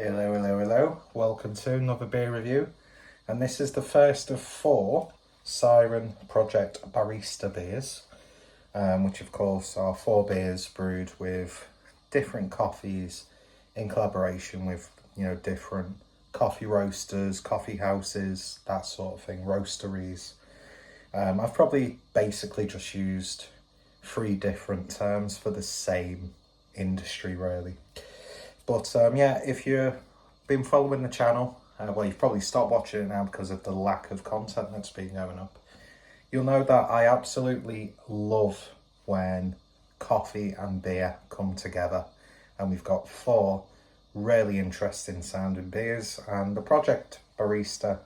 Hello, hello, hello. Welcome to another beer review. And this is the first of 4 Siren Project Barista beers, which of course are 4 beers brewed with different coffees in collaboration with, different coffee roasters, coffee houses, that sort of thing, roasteries. I've probably basically just used 3 different terms for the same industry, really. But yeah, if you've been following the channel, well, you've probably stopped watching it now because of the lack of content that's been going up. You'll know that I absolutely love when coffee and beer come together. And we've got 4 really interesting sounding beers. And the Project Barista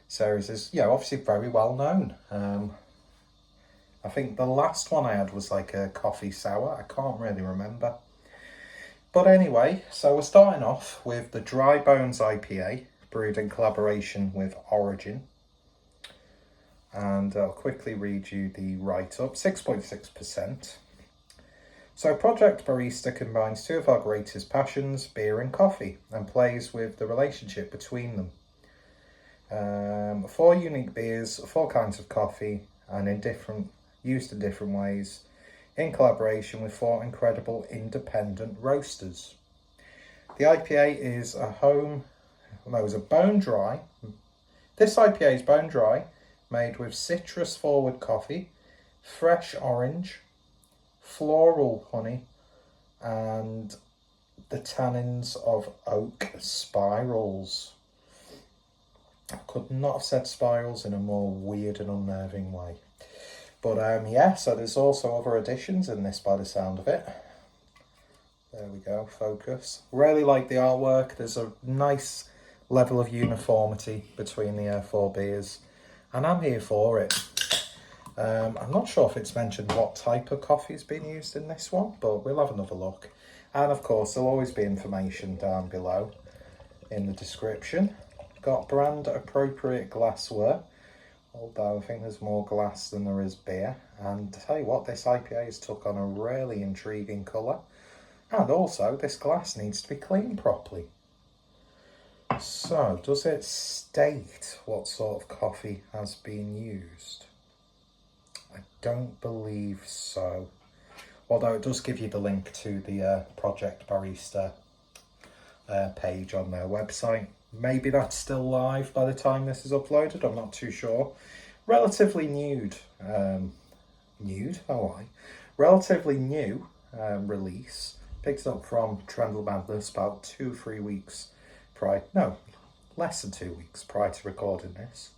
series is, obviously very well known. I think the last one I had was like a coffee sour. I can't really remember. But anyway, so we're starting off with the Dry Bones IPA, brewed in collaboration with Origin. And I'll quickly read you the write-up, 6.6%. So Project Barista combines 2 of our greatest passions, beer and coffee, and plays with the relationship between them. 4 unique beers, 4 kinds of coffee, and used in different ways, in collaboration with 4 incredible independent roasters. The IPA is a bone dry. This IPA is bone dry, made with citrus forward coffee, fresh orange, floral honey, and the tannins of oak spirals. I could not have said spirals in a more weird and unnerving way. But yeah, so there's also other additions in this by the sound of it. There we go, focus. Really like the artwork. There's a nice level of uniformity between the 4 beers. And I'm here for it. I'm not sure if it's mentioned what type of coffee has been used in this one, but we'll have another look. And of course, there'll always be information down below in the description. Got brand appropriate glassware. Although I think there's more glass than there is beer. And to tell you what, this IPA has took on a really intriguing colour. And also, this glass needs to be cleaned properly. So, does it state what sort of coffee has been used? I don't believe so. Although it does give you the link to the Project Barista page on their website. Maybe that's still live by the time this is uploaded, I'm not too sure. Relatively relatively new release. Picked it up from Trendle Madness about 2-3 weeks less than 2 weeks prior to recording this.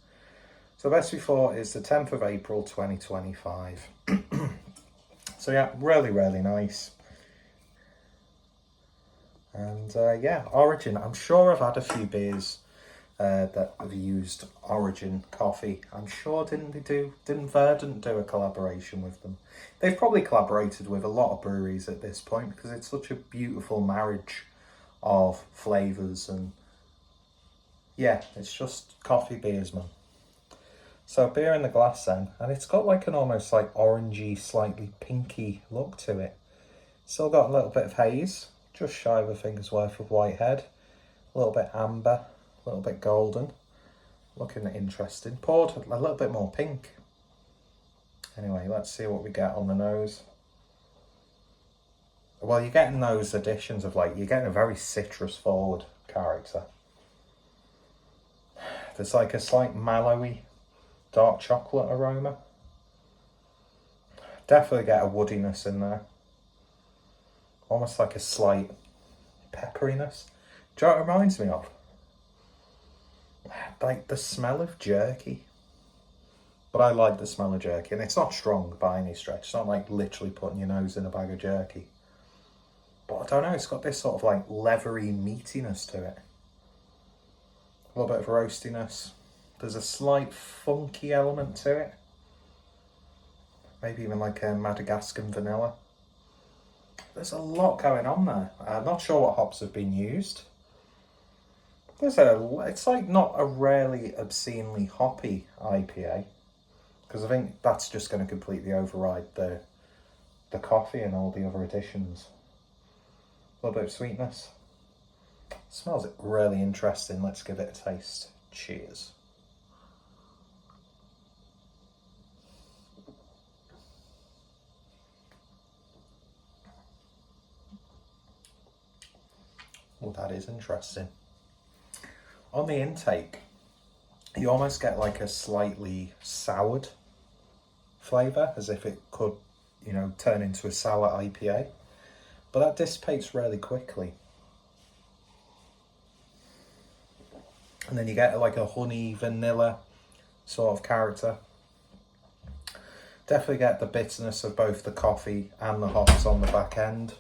So best before is the 10th of April 2025. So yeah, really, really nice. And yeah, Origin. I'm sure I've had a few beers that have used Origin coffee. I'm sure didn't Verdant do a collaboration with them? They've probably collaborated with a lot of breweries at this point because it's such a beautiful marriage of flavours, and yeah, it's just coffee beers, man. So beer in the glass then, and it's got like an almost like orangey, slightly pinky look to it. Still got a little bit of haze. Just shy of a finger's worth of white head, a little bit amber, a little bit golden, looking interesting. Poured a little bit more pink. Anyway, let's see what we get on the nose. Well, you're getting those additions of you're getting a very citrus forward character. There's like a slight mallowy dark chocolate aroma. Definitely get a woodiness in there. Almost like a slight pepperiness. Do you know what it reminds me of? Like the smell of jerky. But I like the smell of jerky. And it's not strong by any stretch. It's not like literally putting your nose in a bag of jerky. But I don't know, it's got this sort of like leathery meatiness to it. A little bit of roastiness. There's a slight funky element to it. Maybe even like a Madagascan vanilla. There's a lot going on there. I'm not sure what hops have been used. It's like not a really obscenely hoppy IPA, because I think that's just going to completely override the coffee and all the other additions. A little bit of sweetness. Smells really interesting. Let's give it a taste. Cheers. Oh, that is interesting. On the intake, you almost get like a slightly soured flavour, as if it could, you know, turn into a sour IPA. But that dissipates really quickly. And then you get like a honey, vanilla sort of character. Definitely get the bitterness of both the coffee and the hops on the back end.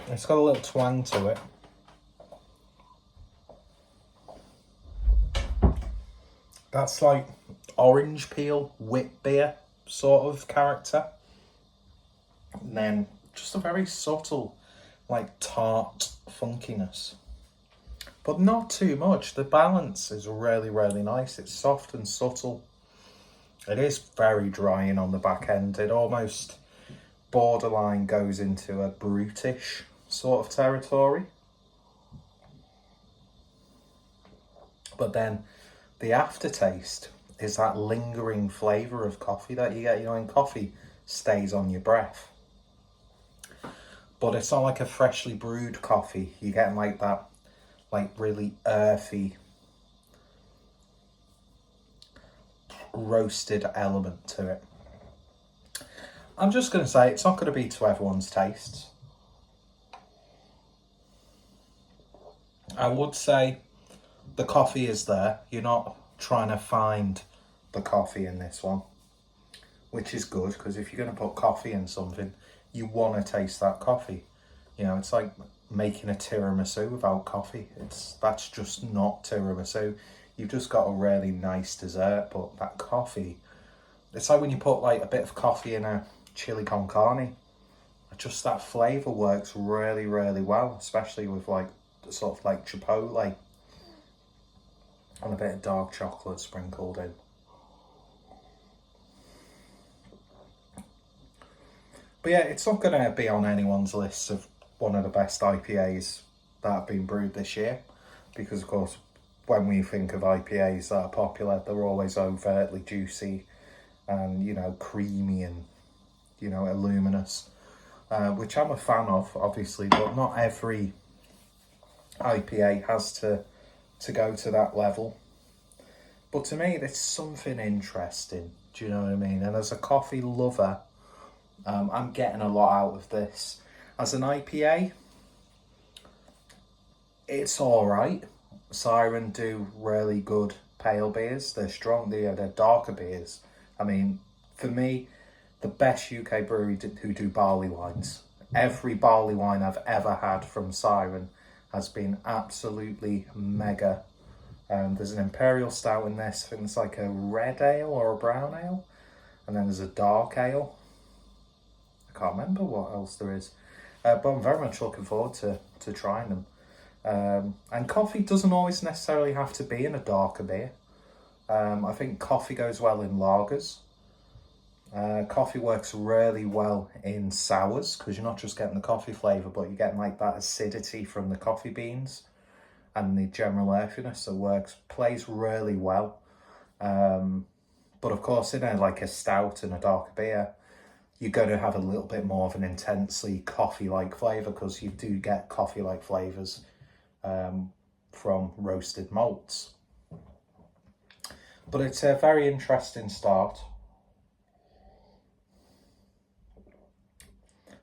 It's got a little twang to it. That's like orange peel, wit beer sort of character. And then just a very subtle, like tart funkiness. But not too much. The balance is really, really nice. It's soft and subtle. It is very drying on the back end. It almost borderline goes into a brutish sort of territory. But then the aftertaste is that lingering flavour of coffee that you get, you know, when coffee stays on your breath. But it's not like a freshly brewed coffee. You're getting like that, like really earthy, roasted element to it. I'm just going to say it's not going to be to everyone's tastes. I would say the coffee is there. You're not trying to find the coffee in this one, which is good, because if you're going to put coffee in something, you want to taste that coffee. You know, it's like making a tiramisu without coffee. That's just not tiramisu. You've just got a really nice dessert, but that coffee, it's like when you put like a bit of coffee in a chili con carne. Just that flavour works really, really well, especially with like sort of like chipotle and a bit of dark chocolate sprinkled in. But yeah, it's not going to be on anyone's list of one of the best IPAs that have been brewed this year, because of course when we think of IPAs that are popular, they're always overtly juicy and, you know, creamy and, you know, luminous, which I'm a fan of, obviously, but not every IPA has to go to that level. But to me, it's something interesting, do you know what I mean? And as a coffee lover, I'm getting a lot out of this. As an IPA, it's alright. Siren do really good pale beers. They're strong, they're darker beers. I mean, for me, the best UK brewery who do barley wines. Every barley wine I've ever had from Siren has been absolutely mega. There's an imperial stout in this. I think it's like a red ale or a brown ale. And then there's a dark ale. I can't remember what else there is. But I'm very much looking forward to trying them. And coffee doesn't always necessarily have to be in a darker beer. I think coffee goes well in lagers. Coffee works really well in sours, because you're not just getting the coffee flavour, but you're getting like that acidity from the coffee beans and the general earthiness that plays really well. But of course, in like a stout and a darker beer, you're going to have a little bit more of an intensely coffee-like flavour, because you do get coffee-like flavours from roasted malts. But it's a very interesting start.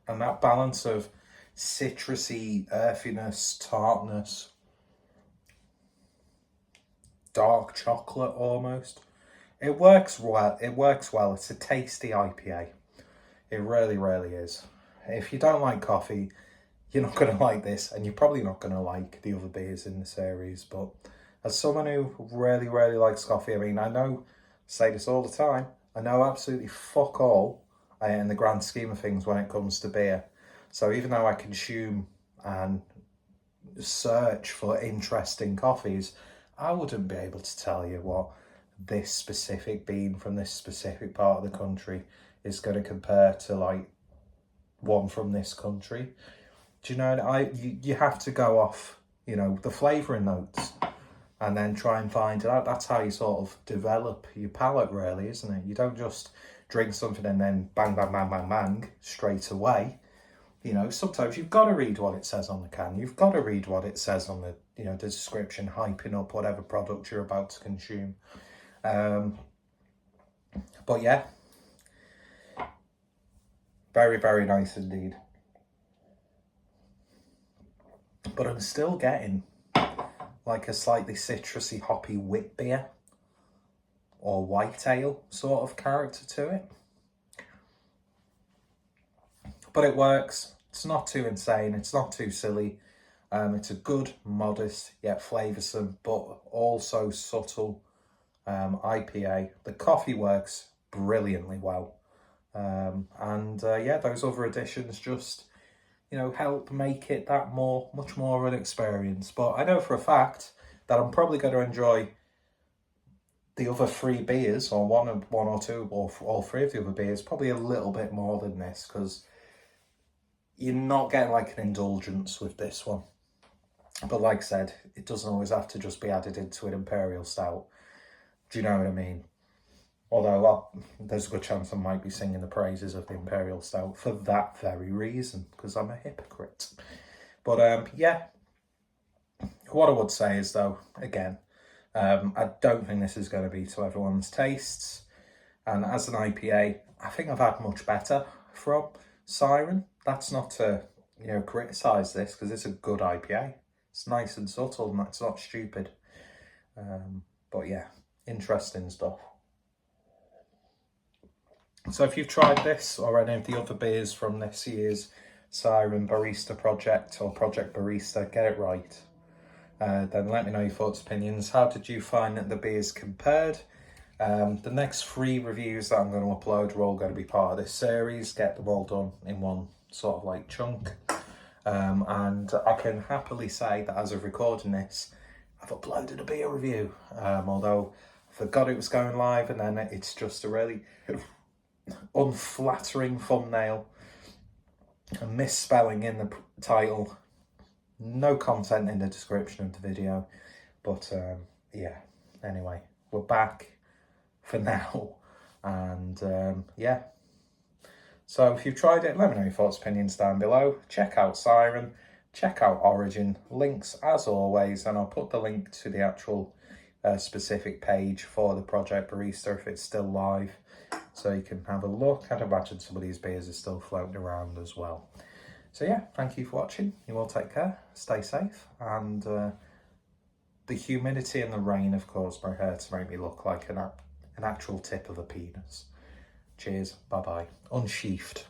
And that balance of citrusy, earthiness, tartness, dark chocolate almost, it works well. It's a tasty IPA. It really, really is. If you don't like coffee, you're not going to like this, and you're probably not going to like the other beers in the series. But as someone who really, really likes coffee, I mean, I say this all the time, I know absolutely fuck all in the grand scheme of things when it comes to beer. So even though I consume and search for interesting coffees, I wouldn't be able to tell you what this specific bean from this specific part of the country is going to compare to like one from this country. Do you know, you have to go off, you know, the flavouring notes and then try and find it out. That's how you sort of develop your palate, really, isn't it? You don't just drink something and then bang, bang, bang, bang, bang straight away. You know, sometimes you've got to read what it says on the can. You've got to read what it says on the, you know, the description, hyping up whatever product you're about to consume. But yeah, very, very nice indeed. But I'm still getting like a slightly citrusy, hoppy wit beer or white ale sort of character to it. But it works. It's not too insane. It's not too silly. It's a good, modest, yet flavoursome, but also subtle IPA. The coffee works brilliantly well. Yeah, those other additions just, you know, help make it that much more of an experience. But I know for a fact that I'm probably going to enjoy the other 3 beers, or one or two, or all 3 of the other beers, probably a little bit more than this, because you're not getting like an indulgence with this one. But like I said, it doesn't always have to just be added into an Imperial Stout. Do you know what I mean? Although there's a good chance I might be singing the praises of the Imperial Stout for that very reason, because I'm a hypocrite. But yeah, what I would say is, though, again, I don't think this is going to be to everyone's tastes. And as an IPA, I think I've had much better from Siren. That's not to, you know, criticise this, because it's a good IPA. It's nice and subtle, and it's not stupid. But yeah, interesting stuff. So if you've tried this or any of the other beers from this year's Siren Barista project or Project Barista, get it right. Then let me know your thoughts, opinions. How did you find that the beers compared? The next 3 reviews that I'm going to upload are all going to be part of this series. Get them all done in one sort of like chunk. And I can happily say that as of recording this, I've uploaded a beer review. Although I forgot it was going live, and then it's just a really unflattering thumbnail, a misspelling in the title, no content in the description of the video. But yeah, anyway, we're back for now, and yeah, so if you've tried it, let me know your thoughts, opinions down below. Check out Siren, check out Origin, links as always, and I'll put the link to the actual specific page for the Project Barista if it's still live, so you can have a look. I'd imagine some of these beers are still floating around as well. So yeah, thank you for watching. You all take care, stay safe, and the humidity and the rain have caused my hair to make me look like an actual tip of a penis. Cheers, bye-bye. Unsheathed.